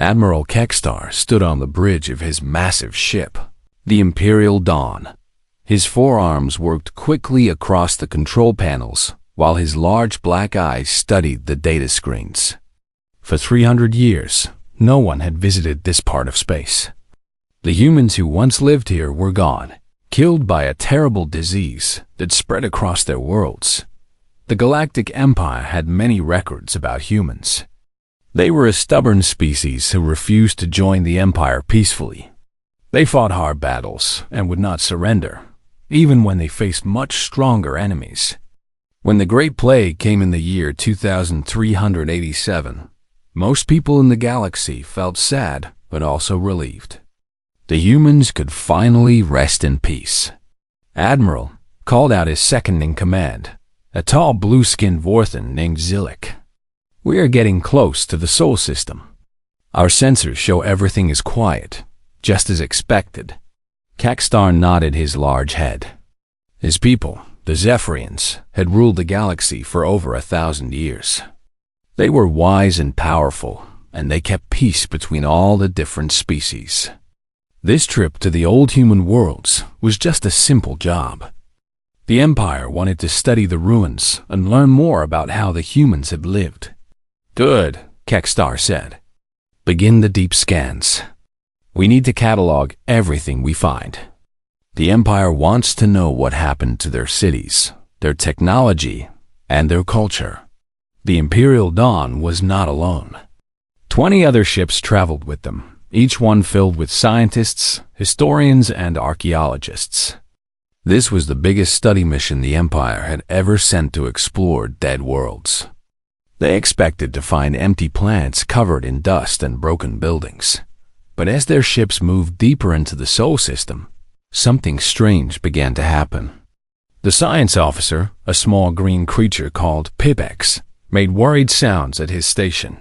Admiral Kekstar stood on the bridge of his massive ship, the Imperial Dawn. His forearms worked quickly across the control panels, while his large black eyes studied the data screens. For 300 years, no one had visited this part of space. The humans who once lived here were gone, killed by a terrible disease that spread across their worlds. The Galactic Empire had many records about humans. They were a stubborn species who refused to join the Empire peacefully. They fought hard battles and would not surrender, even when they faced much stronger enemies. When the Great Plague came in the year 2387, most people in the galaxy felt sad but also relieved. The humans could finally rest in peace. Admiral called out his second-in-command, a tall blue-skinned Vorthan named Zilek. "We are getting close to the Sol system. Our sensors show everything is quiet, just as expected." Kekstar nodded his large head. His people, the Zephyrians, had ruled the galaxy for over 1,000 years. They were wise and powerful, and they kept peace between all the different species. This trip to the old human worlds was just a simple job. The Empire wanted to study the ruins and learn more about how the humans had lived. "Good," Kekstar said. "Begin the deep scans. We need to catalog everything we find. The Empire wants to know what happened to their cities, their technology, and their culture." The Imperial Dawn was not alone. 20 other ships traveled with them, each one filled with scientists, historians, and archaeologists. This was the biggest study mission the Empire had ever sent to explore dead worlds. They expected to find empty planets covered in dust and broken buildings. But as their ships moved deeper into the Sol system, something strange began to happen. The science officer, a small green creature called Pipex, made worried sounds at his station.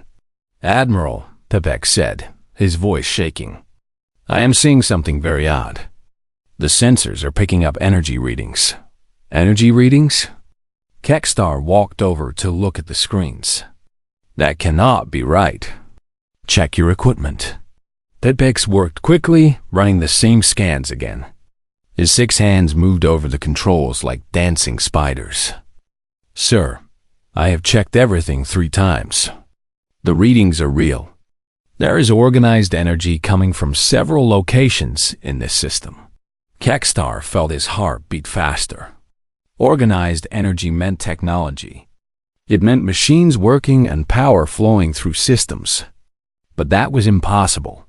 "Admiral," Pipex said, his voice shaking, "I am seeing something very odd. The sensors are picking up energy readings." "Energy readings?" Kekstar walked over to look at the screens. "That cannot be right. Check your equipment." Pipex worked quickly, running the same scans again. His 6 hands moved over the controls like dancing spiders. "Sir, I have checked everything 3 times. The readings are real. There is organized energy coming from several locations in this system." Kekstar felt his heart beat faster. Organized energy meant technology. It meant machines working and power flowing through systems. But that was impossible.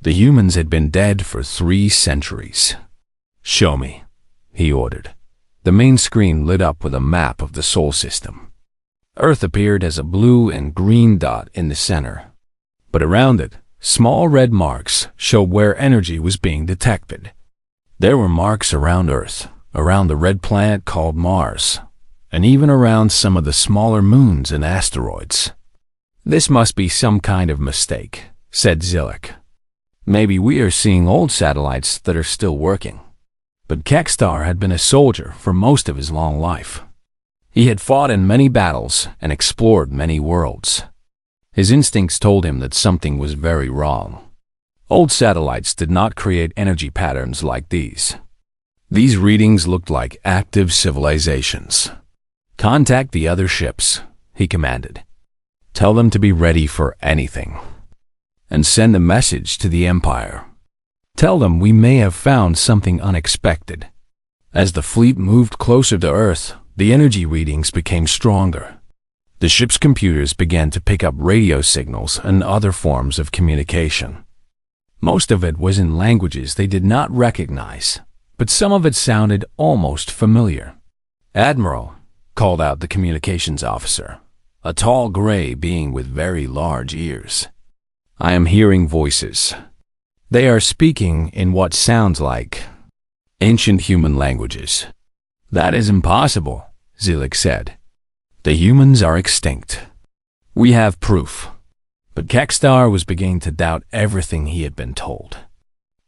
The humans had been dead for 3 centuries. "Show me," he ordered. The main screen lit up with a map of the Sol system. Earth appeared as a blue and green dot in the center. But around it, small red marks showed where energy was being detected. There were marks around Earth, around the red planet called Mars, and even around some of the smaller moons and asteroids. "This must be some kind of mistake," said Zilek. "Maybe we are seeing old satellites that are still working." But Kekstar had been a soldier for most of his long life. He had fought in many battles and explored many worlds. His instincts told him that something was very wrong. Old satellites did not create energy patterns like these. These readings looked like active civilizations. "Contact the other ships," he commanded. "Tell them to be ready for anything. And send a message to the Empire. Tell them we may have found something unexpected." As the fleet moved closer to Earth, the energy readings became stronger. The ship's computers began to pick up radio signals and other forms of communication. Most of it was in languages they did not recognize, but some of it sounded almost familiar. "Admiral," called out the communications officer, a tall gray being with very large ears. "I am hearing voices. They are speaking in what sounds like ancient human languages." "That is impossible," Zilek said. "The humans are extinct. We have proof." But Kekstar was beginning to doubt everything he had been told.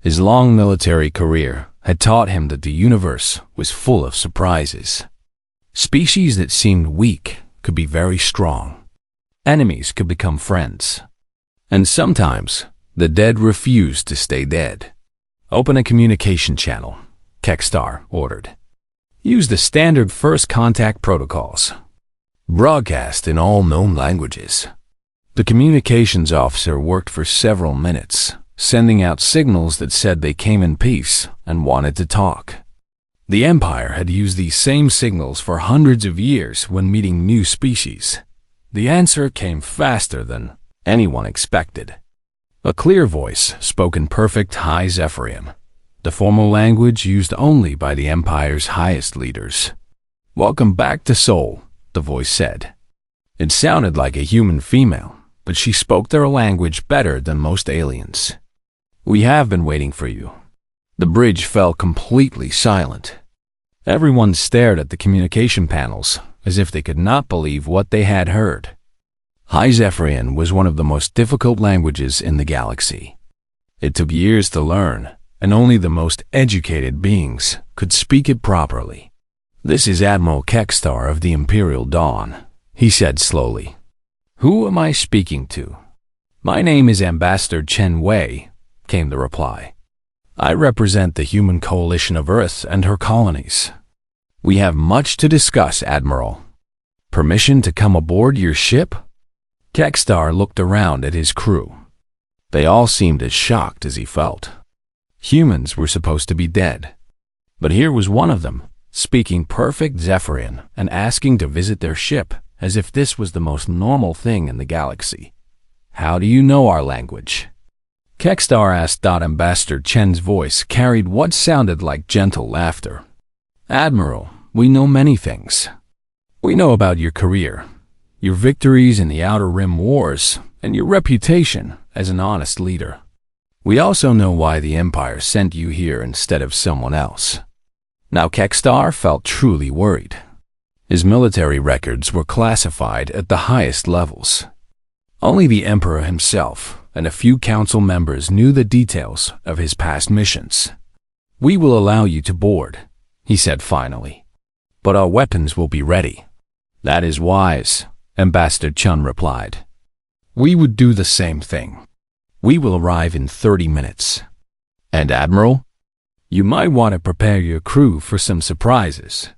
His long military career had taught him that the universe was full of surprises. Species that seemed weak could be very strong. Enemies could become friends. And sometimes, the dead refused to stay dead. Open a communication channel, Kekstar ordered. Use the standard first contact protocols. Broadcast in all known languages. The communications officer worked for several minutes, sending out signals that said they came in peace and wanted to talk. The Empire had used these same signals for hundreds of years when meeting new species. The answer came faster than anyone expected. A clear voice spoke in perfect High Zephyrian, the formal language used only by the Empire's highest leaders. "Welcome back to Seoul," the voice said. It sounded like a human female, but she spoke their language better than most aliens. "We have been waiting for you." The bridge fell completely silent. Everyone stared at the communication panels as if they could not believe what they had heard. High Zephyrian was one of the most difficult languages in the galaxy. It took years to learn, and only the most educated beings could speak it properly. "This is Admiral Kekstar of the Imperial Dawn," he said slowly. "Who am I speaking to?" "My name is Ambassador Chen Wei," came the reply. "I represent the human coalition of Earth and her colonies. We have much to discuss, Admiral. Permission to come aboard your ship?" Kekstar looked around at his crew. They all seemed as shocked as he felt. Humans were supposed to be dead. But here was one of them, speaking perfect Zephyrian and asking to visit their ship as if this was the most normal thing in the galaxy. "How do you know our language?" Kekstar asked. Ambassador Chen's voice carried what sounded like gentle laughter. "Admiral, we know many things. We know about your career, your victories in the Outer Rim Wars, and your reputation as an honest leader. We also know why the Empire sent you here instead of someone else." Now Kekstar felt truly worried. His military records were classified at the highest levels. Only the Emperor himself and a few council members knew the details of his past missions. "We will allow you to board," he said finally. "But our weapons will be ready." "That is wise," Ambassador Chun replied. "We would do the same thing. We will arrive in 30 minutes. And Admiral, you might want to prepare your crew for some surprises.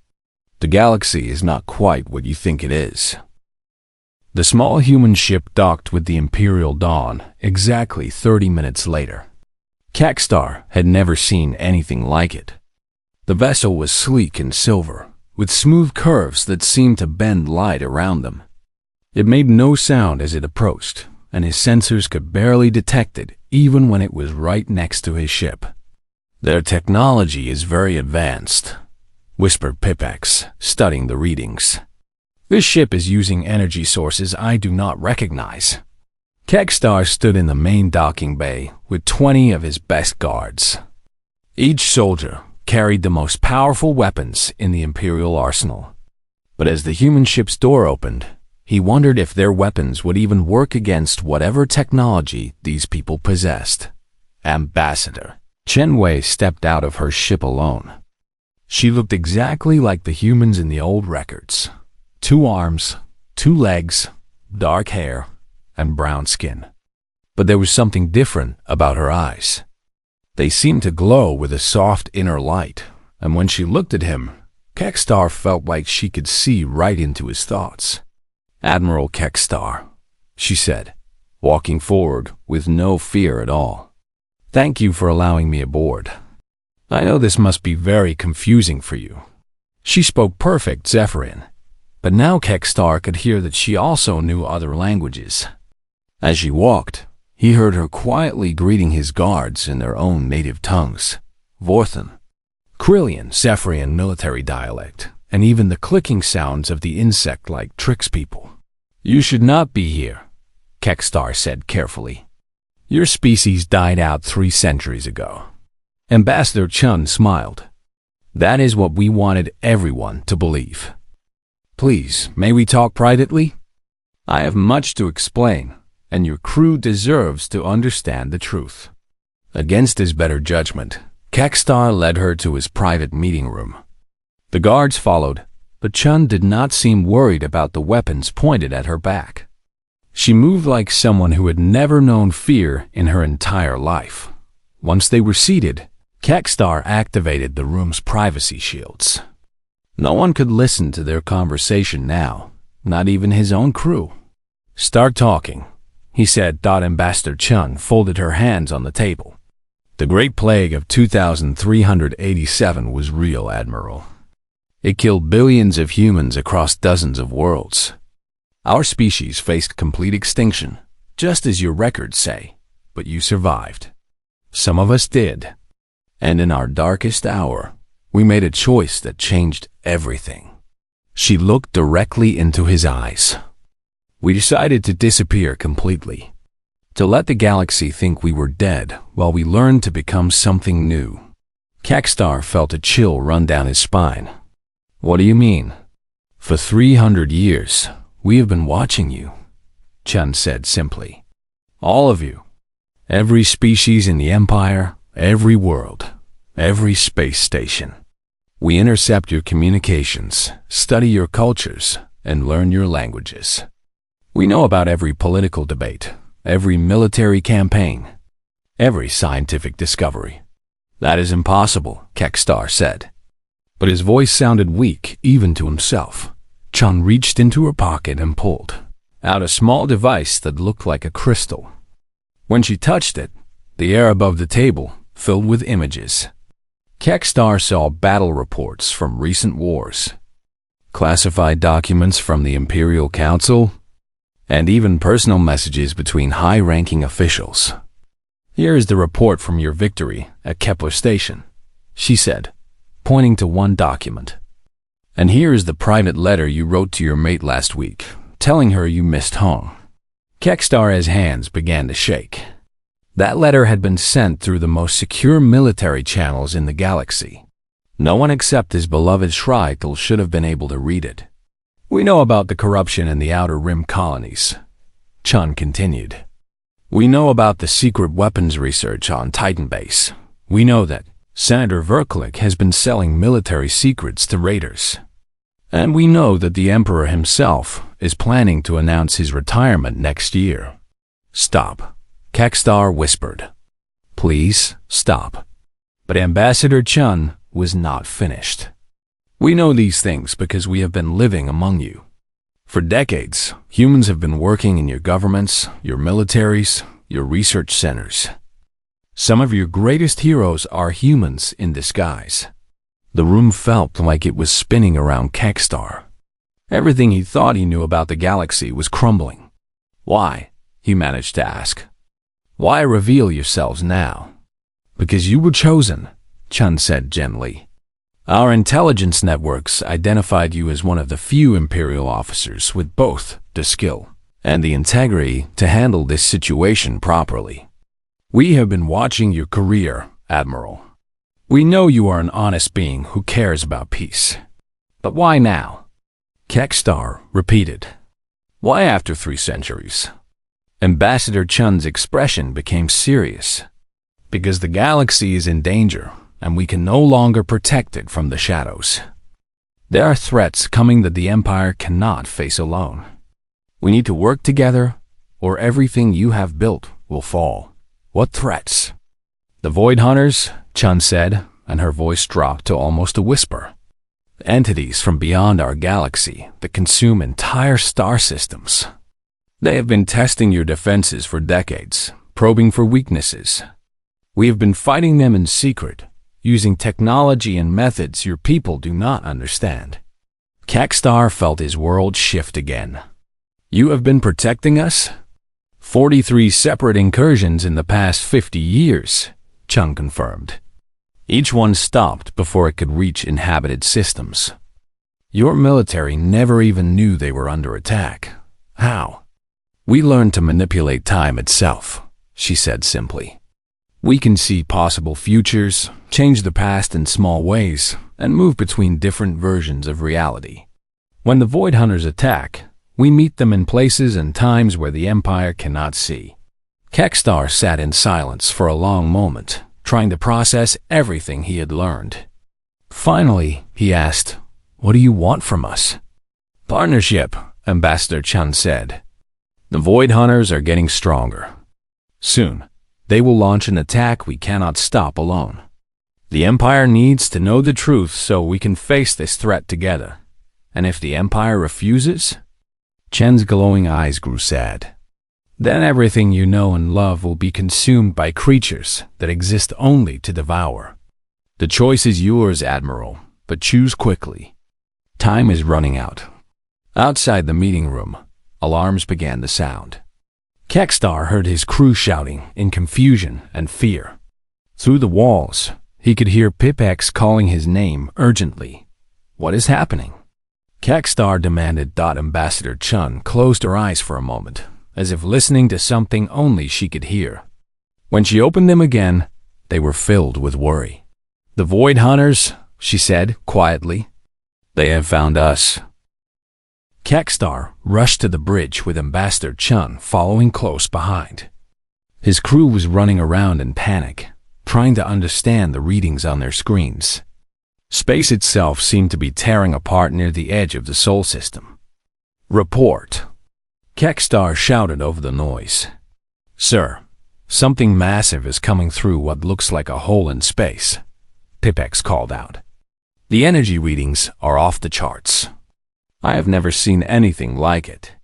The galaxy is not quite what you think it is." The small human ship docked with the Imperial Dawn exactly 30 minutes later. Kekstar had never seen anything like it. The vessel was sleek and silver, with smooth curves that seemed to bend light around them. It made no sound as it approached, and his sensors could barely detect it even when it was right next to his ship. "Their technology is very advanced," whispered Pipex, studying the readings. "This ship is using energy sources I do not recognize." Kekstar stood in the main docking bay with 20 of his best guards. Each soldier carried the most powerful weapons in the Imperial arsenal. But as the human ship's door opened, he wondered if their weapons would even work against whatever technology these people possessed. Ambassador Chen Wei stepped out of her ship alone. She looked exactly like the humans in the old records. 2 arms, 2 legs, dark hair, and brown skin. But there was something different about her eyes. They seemed to glow with a soft inner light, and when she looked at him, Kekstar felt like she could see right into his thoughts. "Admiral Kekstar," she said, walking forward with no fear at all. "Thank you for allowing me aboard. I know this must be very confusing for you." She spoke perfect Zephyrian, but now Kekstar could hear that she also knew other languages. As she walked, he heard her quietly greeting his guards in their own native tongues, Vorthan, Krillian, Zephyrian military dialect, and even the clicking sounds of the insect-like tricks people. "You should not be here," Kekstar said carefully. "Your species died out 3 centuries ago." Ambassador Chun smiled. "That is what we wanted everyone to believe. Please, may we talk privately? I have much to explain, and your crew deserves to understand the truth." Against his better judgment, Kekstar led her to his private meeting room. The guards followed, but Chun did not seem worried about the weapons pointed at her back. She moved like someone who had never known fear in her entire life. Once they were seated, Kekstar activated the room's privacy shields. No one could listen to their conversation now, not even his own crew. "Start talking," he said. Ambassador Chun folded her hands on the table. "The Great Plague of 2387 was real, Admiral. It killed billions of humans across dozens of worlds. Our species faced complete extinction, just as your records say, but you survived. Some of us did. And in our darkest hour, we made a choice that changed everything." She looked directly into his eyes. "We decided to disappear completely, to let the galaxy think we were dead while we learned to become something new." Kekstar felt a chill run down his spine. "What do you mean?" "For 300 years, we have been watching you," Chun said simply. "All of you. Every species in the Empire, every world, every space station. We intercept your communications, study your cultures, and learn your languages. We know about every political debate, every military campaign, every scientific discovery." "That is impossible," Kekstar said. But his voice sounded weak even to himself. Chun reached into her pocket and pulled out a small device that looked like a crystal. When she touched it, the air above the table filled with images. Kekstar saw battle reports from recent wars, classified documents from the Imperial Council, and even personal messages between high-ranking officials. "Here is the report from your victory at Kepler Station," she said, pointing to one document. "And here is the private letter you wrote to your mate last week, telling her you missed home." Kekstar's hands began to shake. That letter had been sent through the most secure military channels in the galaxy. No one except his beloved Shritel should have been able to read it. "We know about the corruption in the Outer Rim colonies," Chun continued. "We know about the secret weapons research on Titan Base. We know that Senator Verklick has been selling military secrets to raiders. And we know that the Emperor himself is planning to announce his retirement next year." "Stop," Kekstar whispered. "Please, stop." But Ambassador Chun was not finished. "We know these things because we have been living among you. For decades, humans have been working in your governments, your militaries, your research centers. Some of your greatest heroes are humans in disguise." The room felt like it was spinning around Kekstar. Everything he thought he knew about the galaxy was crumbling. "Why?" he managed to ask. "Why reveal yourselves now?" "Because you were chosen," Chun said gently. "Our intelligence networks identified you as one of the few Imperial officers with both the skill and the integrity to handle this situation properly. We have been watching your career, Admiral. We know you are an honest being who cares about peace. But why now?" Kekstar repeated. "Why after 3 centuries?" Ambassador Chun's expression became serious. "Because the galaxy is in danger, and we can no longer protect it from the shadows. There are threats coming that the Empire cannot face alone. We need to work together, or everything you have built will fall." "What threats?" "The Void Hunters," Chun said, and her voice dropped to almost a whisper. "Entities from beyond our galaxy that consume entire star systems. They have been testing your defenses for decades, probing for weaknesses. We have been fighting them in secret, using technology and methods your people do not understand." Kekstar felt his world shift again. "You have been protecting us?" 43 separate incursions in the past 50 years, Chun confirmed. Each one stopped before it could reach inhabited systems. "Your military never even knew they were under attack. How?" "We learned to manipulate time itself," she said simply. "We can see possible futures, change the past in small ways, and move between different versions of reality. When the Void Hunters attack, we meet them in places and times where the Empire cannot see." Kekstar sat in silence for a long moment, trying to process everything he had learned. Finally, he asked, "What do you want from us?" "Partnership," Ambassador Chun said. The Void Hunters are getting stronger. Soon, they will launch an attack we cannot stop alone. The Empire needs to know the truth so we can face this threat together. And if the Empire refuses? Chen's glowing eyes grew sad. Then everything you know and love will be consumed by creatures that exist only to devour. The choice is yours, Admiral, but choose quickly. Time is running out. Outside the meeting room, alarms began to sound. Kekstar heard his crew shouting in confusion and fear. Through the walls, he could hear Pipex calling his name urgently. What is happening? Kekstar demanded. Ambassador Chun closed her eyes for a moment, as if listening to something only she could hear. When she opened them again, they were filled with worry. The Void Hunters, she said quietly. They have found us. Kekstar rushed to the bridge with Ambassador Chun following close behind. His crew was running around in panic, trying to understand the readings on their screens. Space itself seemed to be tearing apart near the edge of the Sol system. Report. Kekstar shouted over the noise. Sir, something massive is coming through what looks like a hole in space, Pipex called out. The energy readings are off the charts. I have never seen anything like it.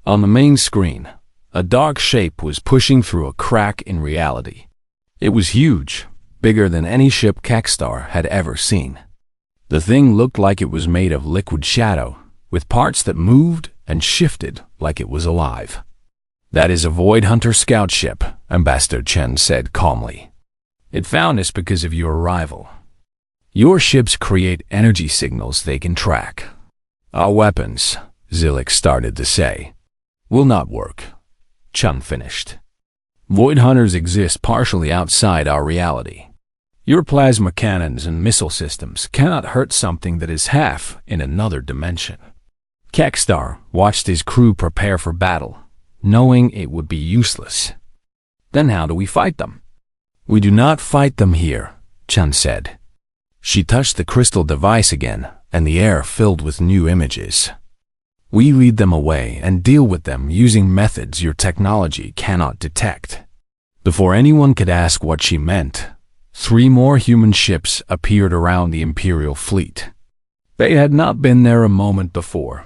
On the main screen, a dark shape was pushing through a crack in reality. It was huge, bigger than any ship Kekstar had ever seen. The thing looked like it was made of liquid shadow, with parts that moved and shifted like it was alive. That is a Void Hunter scout ship, Ambassador Chen said calmly. It found us because of your arrival. Your ships create energy signals they can track. Our weapons, Zilix started to say, will not work, Chun finished. Void Hunters exist partially outside our reality. Your plasma cannons and missile systems cannot hurt something that is half in another dimension. Kekstar watched his crew prepare for battle, knowing it would be useless. Then how do we fight them? We do not fight them here, Chun said. She touched the crystal device again, and the air filled with new images. We lead them away and deal with them using methods your technology cannot detect. Before anyone could ask what she meant, 3 more human ships appeared around the Imperial fleet. They had not been there a moment before.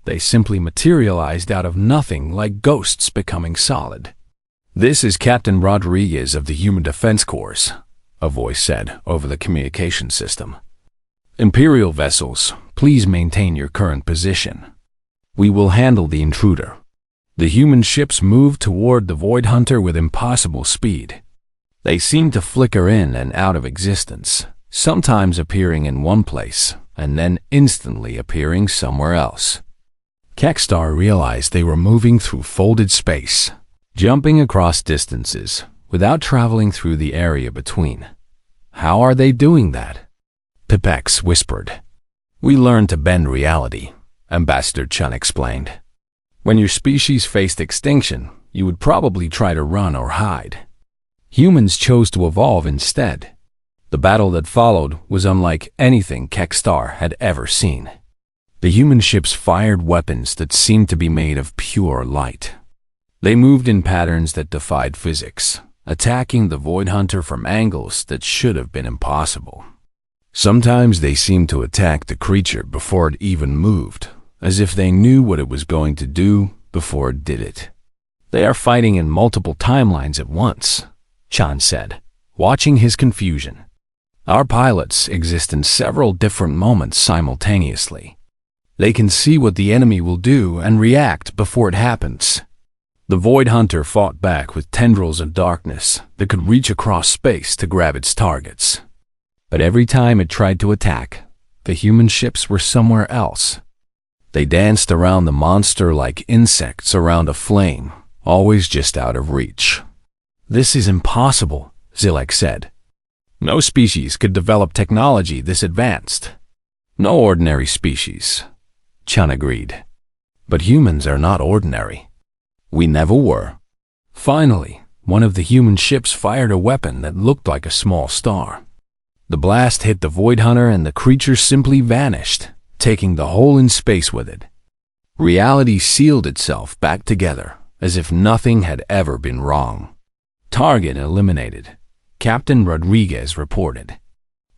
They simply materialized out of nothing like ghosts becoming solid. This is Captain Rodriguez of the Human Defense Corps, a voice said over the communication system. Imperial vessels, please maintain your current position. We will handle the intruder. The human ships moved toward the Void Hunter with impossible speed. They seemed to flicker in and out of existence, sometimes appearing in one place and then instantly appearing somewhere else. Kekstar realized they were moving through folded space, jumping across distances without traveling through the area between. How are they doing that? Pipex whispered. We learned to bend reality, Ambassador Chun explained. When your species faced extinction, you would probably try to run or hide. Humans chose to evolve instead. The battle that followed was unlike anything Kekstar had ever seen. The human ships fired weapons that seemed to be made of pure light. They moved in patterns that defied physics, attacking the Void Hunter from angles that should have been impossible. Sometimes they seemed to attack the creature before it even moved, as if they knew what it was going to do before it did it. They are fighting in multiple timelines at once, Chan said, watching his confusion. Our pilots exist in several different moments simultaneously. They can see what the enemy will do and react before it happens. The Void Hunter fought back with tendrils of darkness that could reach across space to grab its targets. But every time it tried to attack, the human ships were somewhere else. They danced around the monster like insects around a flame, always just out of reach. This is impossible, Zilek said. No species could develop technology this advanced. No ordinary species, Chun agreed. But humans are not ordinary. We never were. Finally, one of the human ships fired a weapon that looked like a small star. The blast hit the Void Hunter and the creature simply vanished, taking the hole in space with it. Reality sealed itself back together, as if nothing had ever been wrong. Target eliminated, Captain Rodriguez reported.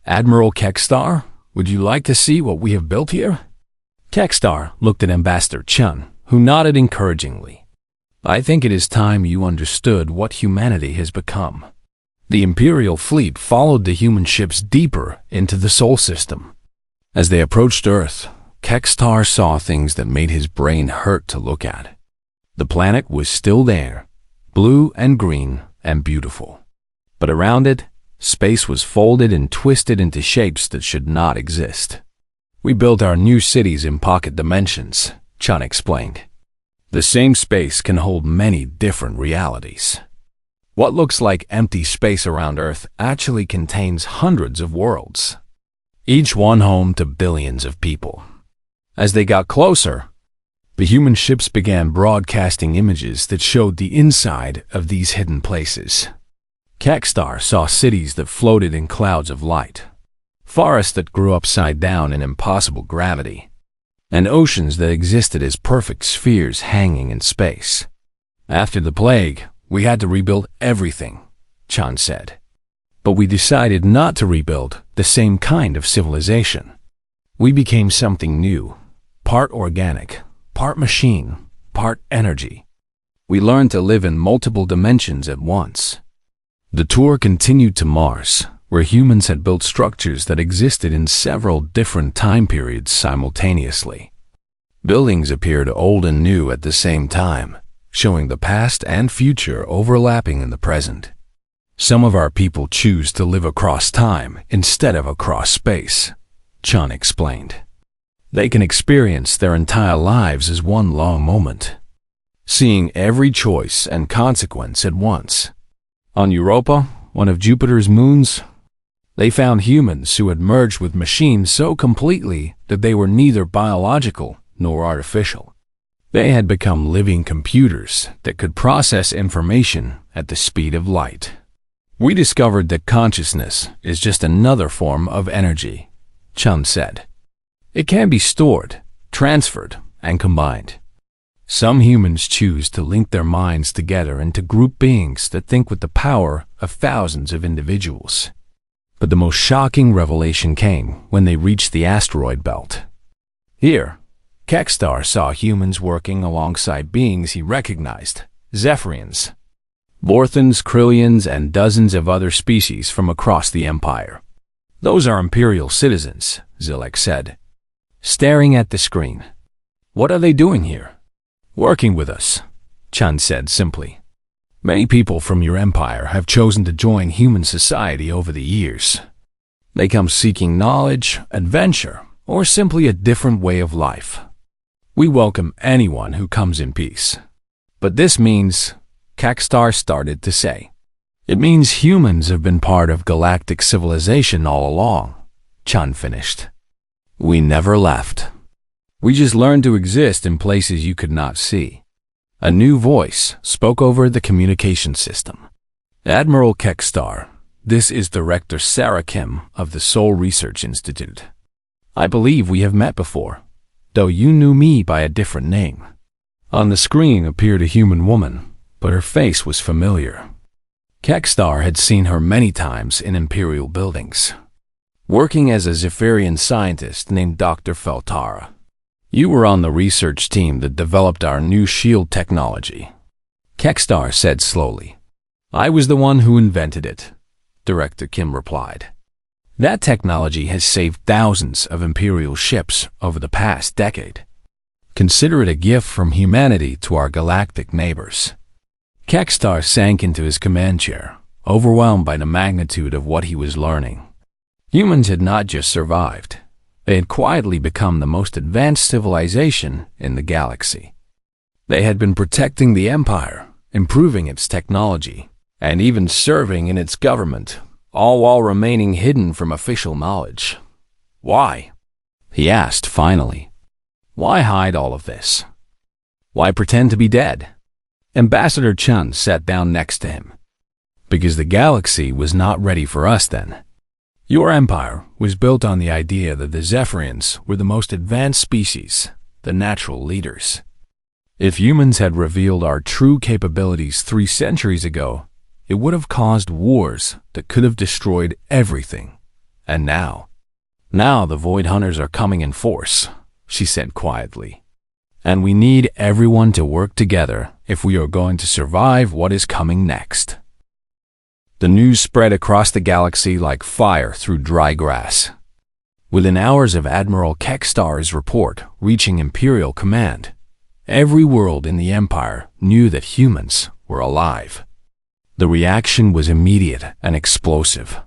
Admiral Kekstar, would you like to see what we have built here? Kekstar looked at Ambassador Chun, who nodded encouragingly. I think it is time you understood what humanity has become. The Imperial fleet followed the human ships deeper into the Sol system. As they approached Earth, Kekstar saw things that made his brain hurt to look at. The planet was still there, blue and green and beautiful. But around it, space was folded and twisted into shapes that should not exist. We built our new cities in pocket dimensions, Chun explained. The same space can hold many different realities. What looks like empty space around Earth actually contains hundreds of worlds, each one home to billions of people. As they got closer, the human ships began broadcasting images that showed the inside of these hidden places. Kekstar saw cities that floated in clouds of light, forests that grew upside down in impossible gravity, and oceans that existed as perfect spheres hanging in space. After the plague, we had to rebuild everything, Chun said. But we decided not to rebuild the same kind of civilization. We became something new, part organic, part machine, part energy. We learned to live in multiple dimensions at once. The tour continued to Mars, where humans had built structures that existed in several different time periods simultaneously. Buildings appeared old and new at the same time, showing the past and future overlapping in the present. Some of our people choose to live across time instead of across space, Chun explained. They can experience their entire lives as one long moment, seeing every choice and consequence at once. On Europa, one of Jupiter's moons, they found humans who had merged with machines so completely that they were neither biological nor artificial. They had become living computers that could process information at the speed of light. We discovered that consciousness is just another form of energy, Chun said. It can be stored, transferred, and combined. Some humans choose to link their minds together into group beings that think with the power of thousands of individuals. But the most shocking revelation came when they reached the asteroid belt. Here, Kekstar saw humans working alongside beings he recognized, Zephyrians, Vorthons, Krillians, and dozens of other species from across the Empire. Those are Imperial citizens, Zilek said, staring at the screen. What are they doing here? Working with us, Chun said simply. Many people from your empire have chosen to join human society over the years. They come seeking knowledge, adventure, or simply a different way of life. We welcome anyone who comes in peace. But this means, Kekstar started to say, it means humans have been part of galactic civilization all along, Chun finished. We never left. We just learned to exist in places you could not see. A new voice spoke over the communication system. Admiral Kekstar, this is Director Sarah Kim of the Seoul Research Institute. I believe we have met before, though you knew me by a different name. On the screen appeared a human woman, but her face was familiar. Kekstar had seen her many times in Imperial buildings, working as a Zephyrian scientist named Dr. Feltara. You were on the research team that developed our new shield technology, Kekstar said slowly. I was the one who invented it, Director Kim replied. That technology has saved thousands of Imperial ships over the past decade. Consider it a gift from humanity to our galactic neighbors. Kekstar sank into his command chair, overwhelmed by the magnitude of what he was learning. Humans had not just survived. They had quietly become the most advanced civilization in the galaxy. They had been protecting the Empire, improving its technology, and even serving in its government, all while remaining hidden from official knowledge. Why? He asked finally. Why hide all of this? Why pretend to be dead? Ambassador Chun sat down next to him. Because the galaxy was not ready for us then. Your empire was built on the idea that the Zephyrians were the most advanced species, the natural leaders. If humans had revealed our true capabilities 3 centuries ago, it would have caused wars that could have destroyed everything. And now the Void Hunters are coming in force, she said quietly. And we need everyone to work together if we are going to survive what is coming next. The news spread across the galaxy like fire through dry grass. Within hours of Admiral Kekstar's report reaching Imperial Command, every world in the Empire knew that humans were alive. The reaction was immediate and explosive.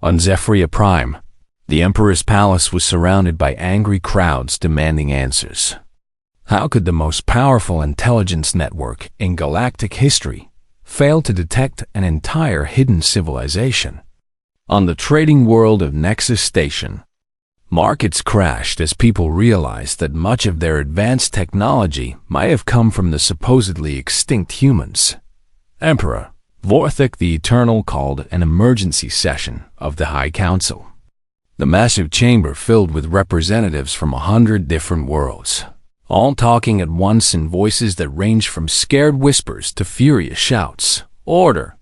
On Zephyria Prime, the Emperor's palace was surrounded by angry crowds demanding answers. How could the most powerful intelligence network in galactic history fail to detect an entire hidden civilization? On the trading world of Nexus Station, markets crashed as people realized that much of their advanced technology might have come from the supposedly extinct humans. Emperor Vorthik the Eternal called an emergency session of the High Council. The massive chamber filled with representatives from 100 different worlds, all talking at once in voices that ranged from scared whispers to furious shouts. Order!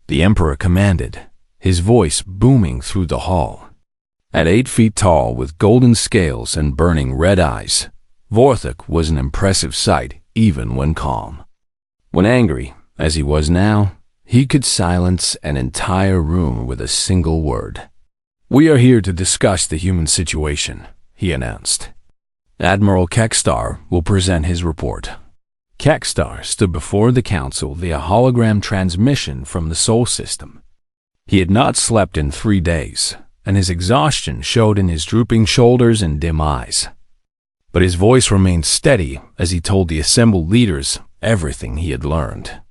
The Emperor commanded, his voice booming through the hall. At 8 feet tall with golden scales and burning red eyes, Vorthik was an impressive sight even when calm. When angry, as he was now, he could silence an entire room with a single word. We are here to discuss the human situation, he announced. Admiral Kekstar will present his report. Kekstar stood before the council via hologram transmission from the Sol system. He had not slept in 3 days, and his exhaustion showed in his drooping shoulders and dim eyes. But his voice remained steady as he told the assembled leaders everything he had learned.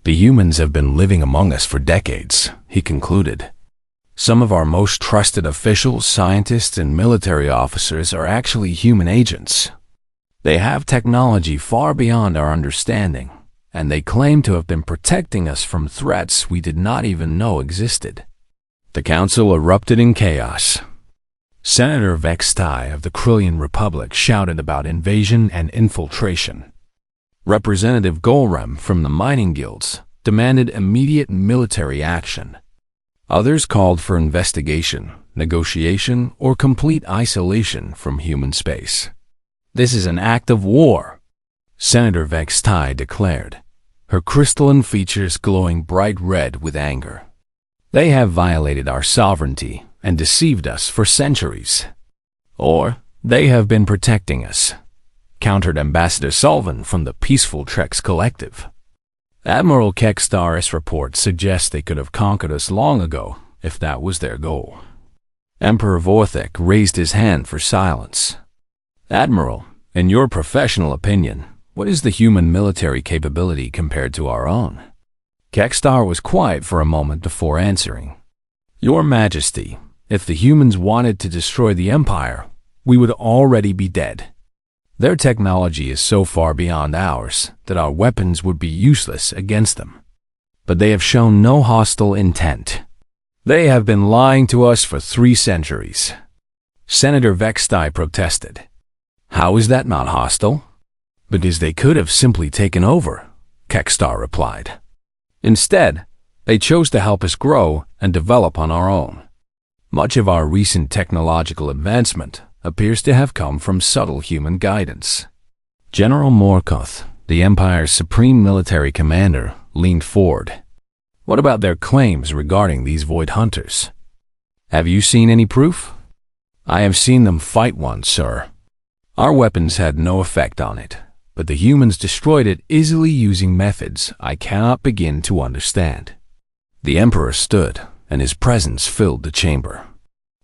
The humans have been living among us for decades, he concluded. Some of our most trusted officials, scientists, and military officers are actually human agents. They have technology far beyond our understanding, and they claim to have been protecting us from threats we did not even know existed. The council erupted in chaos. Senator Vextai of the Krillian Republic shouted about invasion and infiltration. Representative Golrem from the mining guilds demanded immediate military action. Others called for investigation, negotiation, or complete isolation from human space. This is an act of war, Senator Vextai declared, her crystalline features glowing bright red with anger. They have violated our sovereignty and deceived us for centuries. Or they have been protecting us, countered Ambassador Sullivan from the Peaceful Treks Collective. Admiral Kekstar's report suggests they could have conquered us long ago if that was their goal. Emperor Vorthik raised his hand for silence. Admiral, in your professional opinion, what is the human military capability compared to our own? Kekstar was quiet for a moment before answering. Your Majesty, if the humans wanted to destroy the Empire, we would already be dead. Their technology is so far beyond ours that our weapons would be useless against them. But they have shown no hostile intent. They have been lying to us for 3 centuries. Senator Vextai protested. How is that not hostile? Because they could have simply taken over, Kekstar replied. Instead, they chose to help us grow and develop on our own. Much of our recent technological advancement appears to have come from subtle human guidance. General Morkoth, the Empire's supreme military commander, leaned forward. What about their claims regarding these Void Hunters? Have you seen any proof? I have seen them fight one, sir. Our weapons had no effect on it, but the humans destroyed it easily using methods I cannot begin to understand. The Emperor stood, and his presence filled the chamber.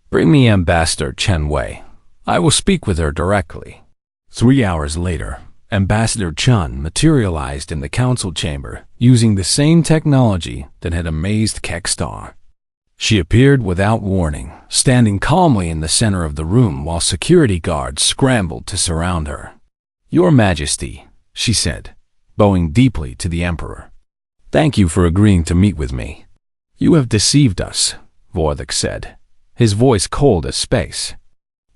Bring me Ambassador Chen Wei. I will speak with her directly. 3 hours later, Ambassador Chun materialized in the council chamber using the same technology that had amazed Kekstar. She appeared without warning, standing calmly in the center of the room while security guards scrambled to surround her. Your Majesty, she said, bowing deeply to the Emperor. Thank you for agreeing to meet with me. You have deceived us, Vorthik said, his voice cold as space.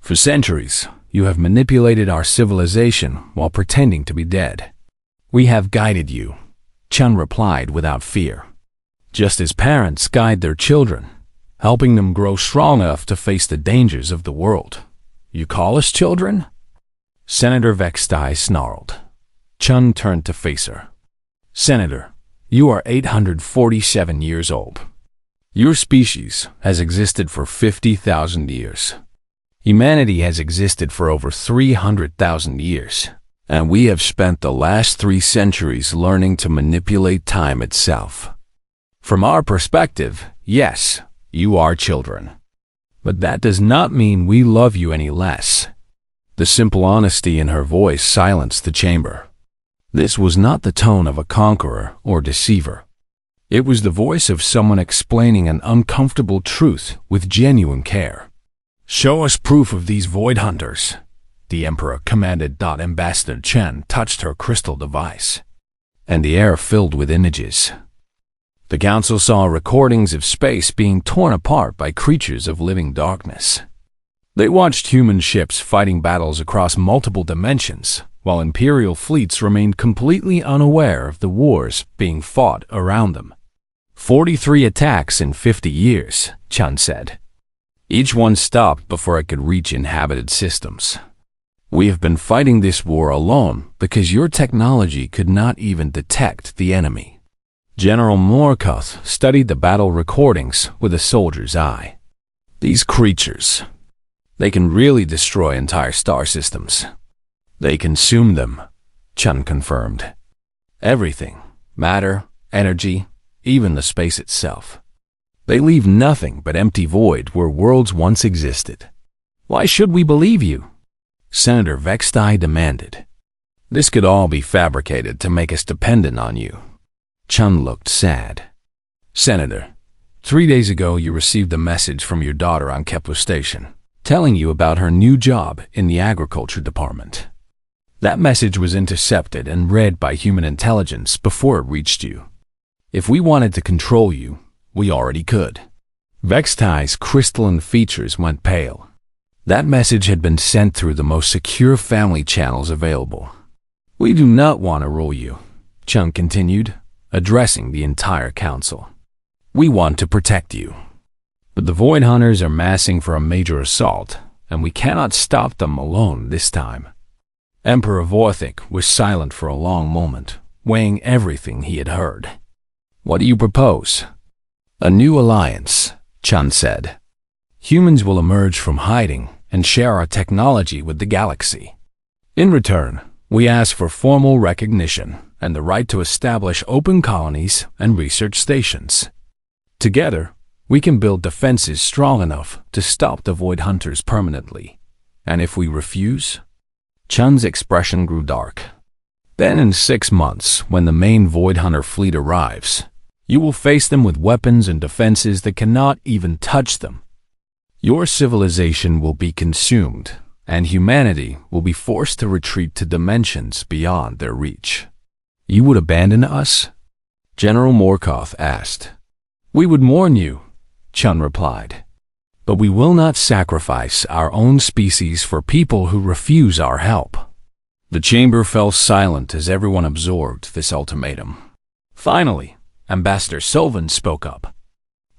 For centuries, you have manipulated our civilization while pretending to be dead. We have guided you, Chun replied without fear. Just as parents guide their children, helping them grow strong enough to face the dangers of the world. You call us children? Senator Vextai snarled. Chun turned to face her. Senator, you are 847 years old. Your species has existed for 50,000 years. Humanity has existed for over 300,000 years, and we have spent the last 3 centuries learning to manipulate time itself. From our perspective, yes, you are children. But that does not mean we love you any less. The simple honesty in her voice silenced the chamber. This was not the tone of a conqueror or deceiver. It was the voice of someone explaining an uncomfortable truth with genuine care. Show us proof of these void hunters, the Emperor commanded. Ambassador Chen touched her crystal device, and the air filled with images. The council saw recordings of space being torn apart by creatures of living darkness. They watched human ships fighting battles across multiple dimensions, while Imperial fleets remained completely unaware of the wars being fought around them. 43 attacks in 50 years, Chun said. Each one stopped before it could reach inhabited systems. We have been fighting this war alone because your technology could not even detect the enemy. General Morkoth studied the battle recordings with a soldier's eye. These creatures, they can really destroy entire star systems. They consume them, Chun confirmed. Everything, matter, energy, even the space itself. They leave nothing but empty void where worlds once existed. Why should we believe you? Senator Vextai demanded. This could all be fabricated to make us dependent on you. Chun looked sad. Senator, 3 days ago you received a message from your daughter on Kepler Station, telling you about her new job in the agriculture department. That message was intercepted and read by human intelligence before it reached you. If we wanted to control you, we already could. Vextai's crystalline features went pale. That message had been sent through the most secure family channels available. We do not want to rule you, Chun continued, addressing the entire council. We want to protect you. But the Void Hunters are massing for a major assault, and we cannot stop them alone this time. Emperor Vorthik was silent for a long moment, weighing everything he had heard. What do you propose? A new alliance, Chun said. Humans will emerge from hiding and share our technology with the galaxy. In return, we ask for formal recognition and the right to establish open colonies and research stations. Together, we can build defenses strong enough to stop the Void Hunters permanently. And if we refuse? Chun's expression grew dark. Then in 6 months, when the main Void Hunter fleet arrives, you will face them with weapons and defenses that cannot even touch them. Your civilization will be consumed, and humanity will be forced to retreat to dimensions beyond their reach. You would abandon us? General Morkoth asked. We would mourn you, Chun replied. But we will not sacrifice our own species for people who refuse our help. The chamber fell silent as everyone absorbed this ultimatum. Finally, Ambassador Sylvan spoke up.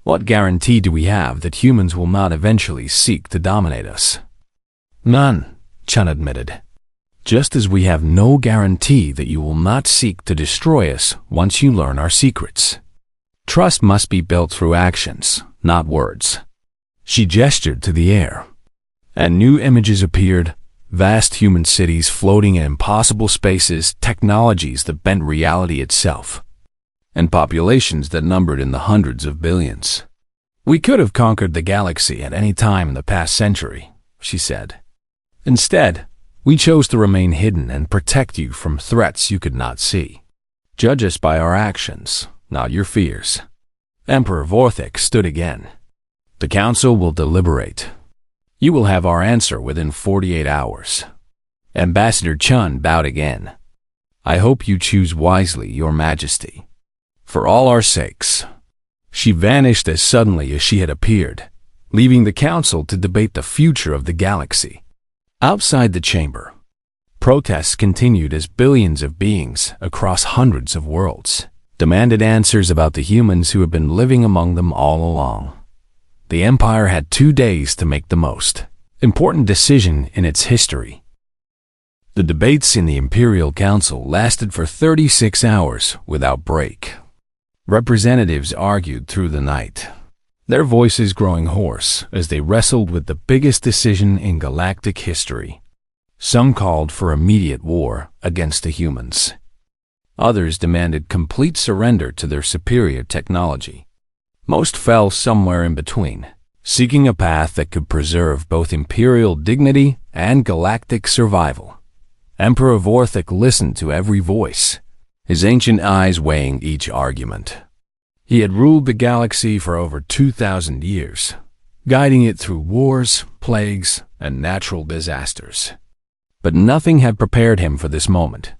What guarantee do we have that humans will not eventually seek to dominate us? None, Chun admitted. Just as we have no guarantee that you will not seek to destroy us once you learn our secrets. Trust must be built through actions, not words. She gestured to the air, and new images appeared, vast human cities floating in impossible spaces, technologies that bent reality itself, and populations that numbered in the hundreds of billions. We could have conquered the galaxy at any time in the past century, she said. Instead, we chose to remain hidden and protect you from threats you could not see. Judge us by our actions, not your fears. Emperor Vorthik stood again. The council will deliberate. You will have our answer within 48 hours. Ambassador Chun bowed again. I hope you choose wisely, Your Majesty. For all our sakes. She vanished as suddenly as she had appeared, leaving the council to debate the future of the galaxy. Outside the chamber, Protests continued as billions of beings across hundreds of worlds demanded answers about the humans who had been living among them all along. The Empire had 2 days to make the most important decision in its history. The debates in the Imperial Council lasted for 36 hours without break. Representatives argued through the night, their voices growing hoarse as they wrestled with the biggest decision in galactic history. Some called for immediate war against the humans. Others demanded complete surrender to their superior technology. Most fell somewhere in between, seeking a path that could preserve both imperial dignity and galactic survival. Emperor Vorthik listened to every voice, his ancient eyes weighing each argument. He had ruled the galaxy for over 2,000 years, guiding it through wars, plagues, and natural disasters. But nothing had prepared him for this moment.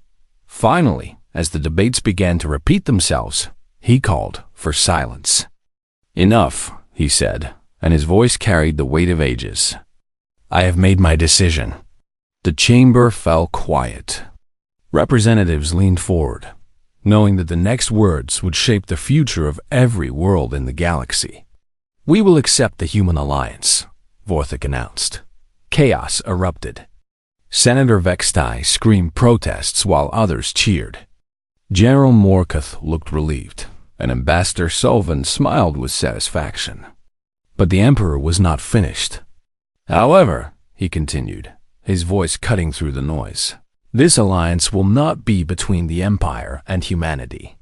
Finally, as the debates began to repeat themselves, he called for silence. "Enough," he said, and his voice carried the weight of ages. "I have made my decision." The chamber fell quiet. Representatives leaned forward, knowing that the next words would shape the future of every world in the galaxy. "We will accept the human alliance," Vorthik announced. Chaos erupted. Senator Vextai screamed protests while others cheered. General Morkoth looked relieved, and Ambassador Sullivan smiled with satisfaction. But the Emperor was not finished. "However," he continued, his voice cutting through the noise, "this alliance will not be between the Empire and humanity.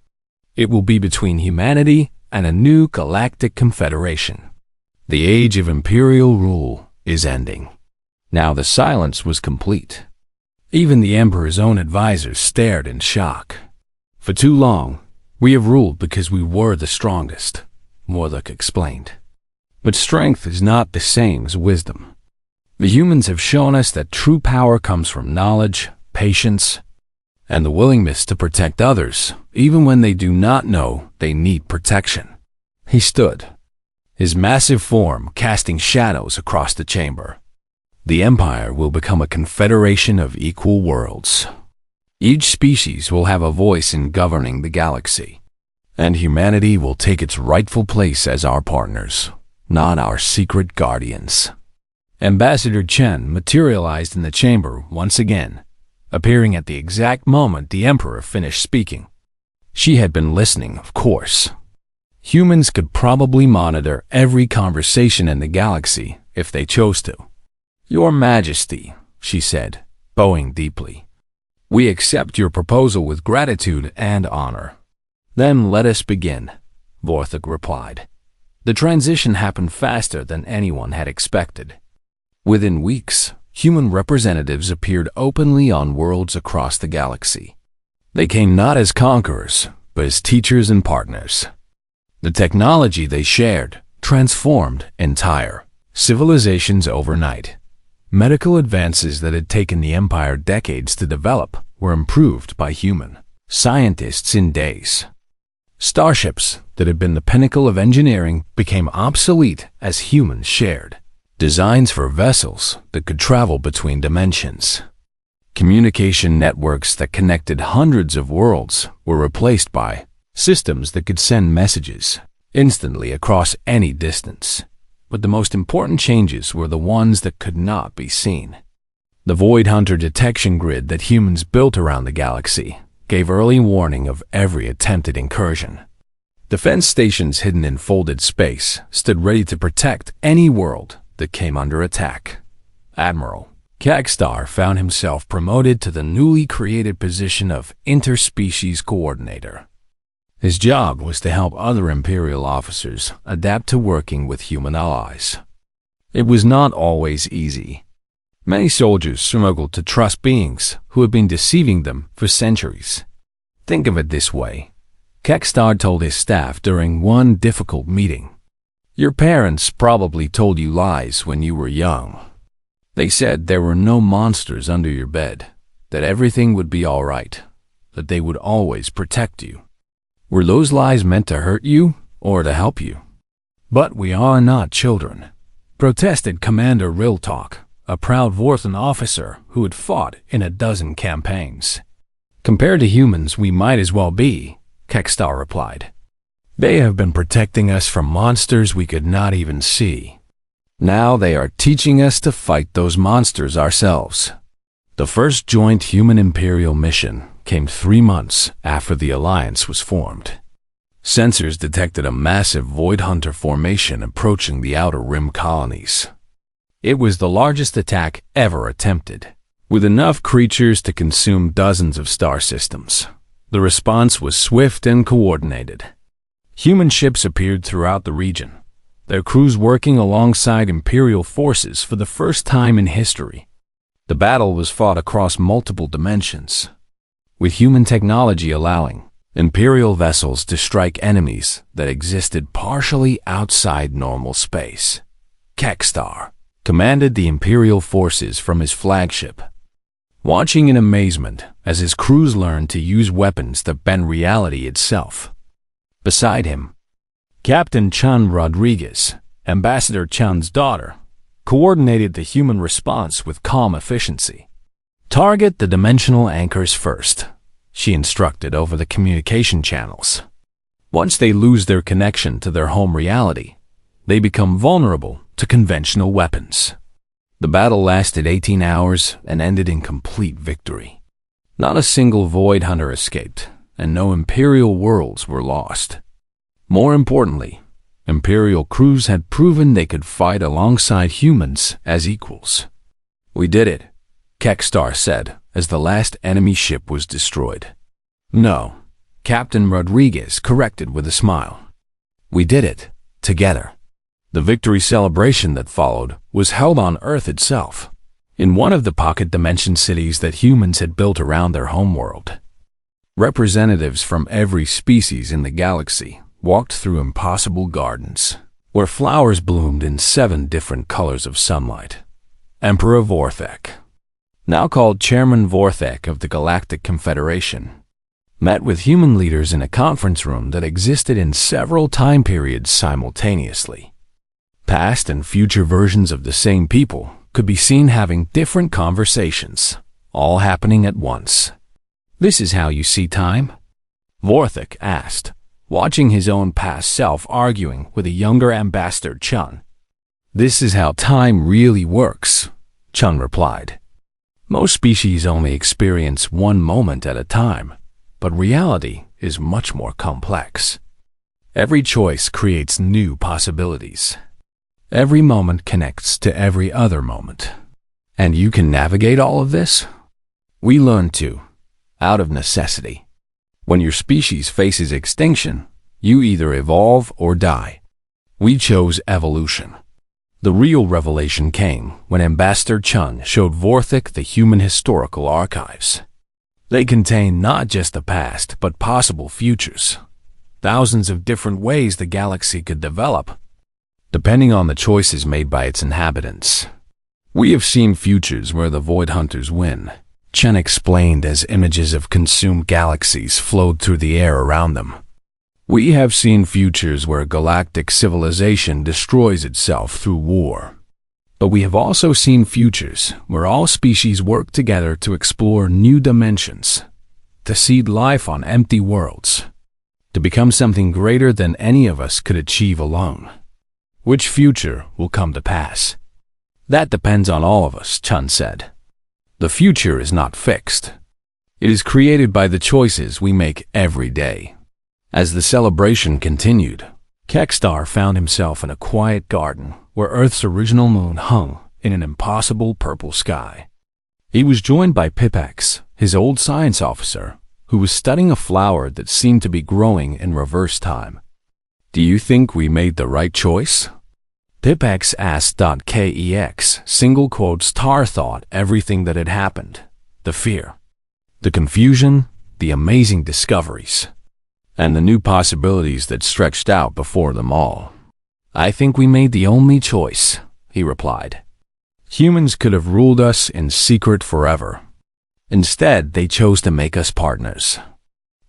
It will be between humanity and a new galactic confederation. The age of imperial rule is ending." Now the silence was complete. Even the Emperor's own advisors stared in shock. "For too long, we have ruled because we were the strongest," Morlock explained. "But strength is not the same as wisdom. The humans have shown us that true power comes from knowledge, patience, and the willingness to protect others, even when they do not know they need protection." He stood, his massive form casting shadows across the chamber. "The Empire will become a confederation of equal worlds. Each species will have a voice in governing the galaxy, and humanity will take its rightful place as our partners, not our secret guardians." Ambassador Chen materialized in the chamber once again, appearing at the exact moment the Emperor finished speaking. She had been listening, of course. Humans could probably monitor every conversation in the galaxy if they chose to. "Your Majesty," she said, bowing deeply, "we accept your proposal with gratitude and honor." "Then let us begin," Vorthik replied. The transition happened faster than anyone had expected. Within weeks, human representatives appeared openly on worlds across the galaxy. They came not as conquerors, but as teachers and partners. The technology they shared transformed entire civilizations overnight. Medical advances that had taken the Empire decades to develop were improved by human scientists in days. Starships that had been the pinnacle of engineering became obsolete as humans shared designs for vessels that could travel between dimensions. Communication networks that connected hundreds of worlds were replaced by systems that could send messages instantly across any distance. But the most important changes were the ones that could not be seen. The Void Hunter detection grid that humans built around the galaxy gave early warning of every attempted incursion. Defense stations hidden in folded space stood ready to protect any world that came under attack. Admiral Kagstar found himself promoted to the newly created position of Interspecies Coordinator. His job was to help other Imperial officers adapt to working with human allies. It was not always easy. Many soldiers struggled to trust beings who had been deceiving them for centuries. "Think of it this way," Kagstar told his staff during one difficult meeting. "Your parents probably told you lies when you were young. They said there were no monsters under your bed, that everything would be all right, that they would always protect you. Were those lies meant to hurt you or to help you?" "But we are not children," protested Commander Riltalk, a proud Vorthan officer who had fought in a dozen campaigns. "Compared to humans, we might as well be," Kekstar replied. "They have been protecting us from monsters we could not even see. Now they are teaching us to fight those monsters ourselves." The first joint human Imperial mission came 3 months after the alliance was formed. Sensors detected a massive Void Hunter formation approaching the Outer Rim colonies. It was the largest attack ever attempted, with enough creatures to consume dozens of star systems. The response was swift and coordinated. Human ships appeared throughout the region, their crews working alongside Imperial forces for the first time in history. The battle was fought across multiple dimensions, with human technology allowing Imperial vessels to strike enemies that existed partially outside normal space. Kekstar commanded the Imperial forces from his flagship, watching in amazement as his crews learned to use weapons that bend reality itself. Beside him, Captain Chun Rodriguez, Ambassador Chun's daughter, coordinated the human response with calm efficiency. "Target the dimensional anchors first," she instructed over the communication channels. "Once they lose their connection to their home reality, they become vulnerable to conventional weapons." The battle lasted 18 hours and ended in complete victory. Not a single Void Hunter escaped, and no Imperial worlds were lost. More importantly, Imperial crews had proven they could fight alongside humans as equals. "We did it," Kekstar said as the last enemy ship was destroyed. "No," Captain Rodriguez corrected with a smile. "We did it, together." The victory celebration that followed was held on Earth itself, in one of the pocket dimension cities that humans had built around their homeworld. Representatives from every species in the galaxy walked through impossible gardens, where flowers bloomed in 7 different colors of sunlight. Emperor Vorthek, now called Chairman Vorthek of the Galactic Confederation, met with human leaders in a conference room that existed in several time periods simultaneously. Past and future versions of the same people could be seen having different conversations, all happening at once. "This is how you see time?" Vorthek asked, watching his own past self arguing with a younger Ambassador Chun. "This is how time really works," Chun replied. "Most species only experience one moment at a time, but reality is much more complex. Every choice creates new possibilities. Every moment connects to every other moment. And you can navigate all of this? We learn to, out of necessity. When your species faces extinction, you either evolve or die. We chose evolution." The real revelation came when Ambassador Chun showed Vorthek the human historical archives. They contain not just the past, but possible futures. Thousands of different ways the galaxy could develop, depending on the choices made by its inhabitants. "We have seen futures where the Void Hunters win," Chen explained as images of consumed galaxies flowed through the air around them. "We have seen futures where galactic civilization destroys itself through war. But we have also seen futures where all species work together to explore new dimensions, to seed life on empty worlds, to become something greater than any of us could achieve alone. Which future will come to pass? That depends on all of us," Chun said. "The future is not fixed. It is created by the choices we make every day." As the celebration continued, Kekstar found himself in a quiet garden where Earth's original moon hung in an impossible purple sky. He was joined by Pipex, his old science officer, who was studying a flower that seemed to be growing in reverse time. "Do you think we made the right choice?" Pipex asked. Kex single quotes Tar thought everything that had happened, the fear, the confusion, the amazing discoveries, and the new possibilities that stretched out before them all. "I think we made the only choice," he replied. "Humans could have ruled us in secret forever. Instead, they chose to make us partners.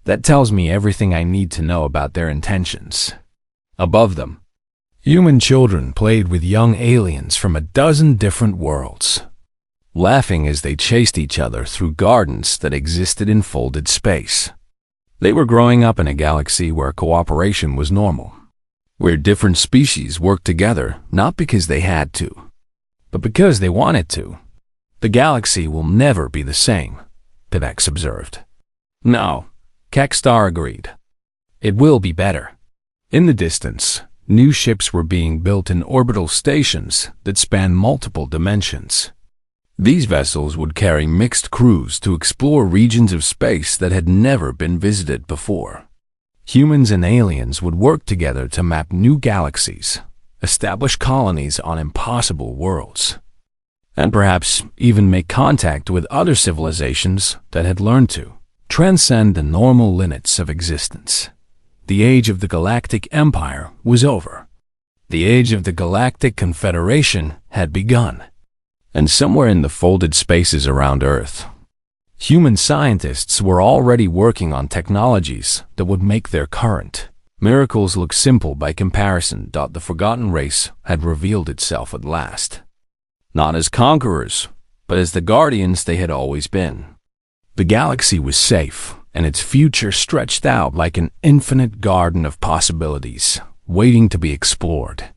That tells me everything I need to know about their intentions." Above them, human children played with young aliens from a dozen different worlds, laughing as they chased each other through gardens that existed in folded space. They were growing up in a galaxy where cooperation was normal, where different species worked together not because they had to, but because they wanted to. The galaxy will never be the same, Pivex observed. No, Kekstar agreed. It will be better. In the distance, new ships were being built in orbital stations that span multiple dimensions. These vessels would carry mixed crews to explore regions of space that had never been visited before. Humans and aliens would work together to map new galaxies, establish colonies on impossible worlds, and perhaps even make contact with other civilizations that had learned to transcend the normal limits of existence. The age of the Galactic Empire was over. The age of the Galactic Confederation had begun. And somewhere in the folded spaces around Earth, human scientists were already working on technologies that would make their current miracles look simple by comparison. The forgotten race had revealed itself at last. Not as conquerors, but as the guardians they had always been. The galaxy was safe, and its future stretched out like an infinite garden of possibilities, waiting to be explored.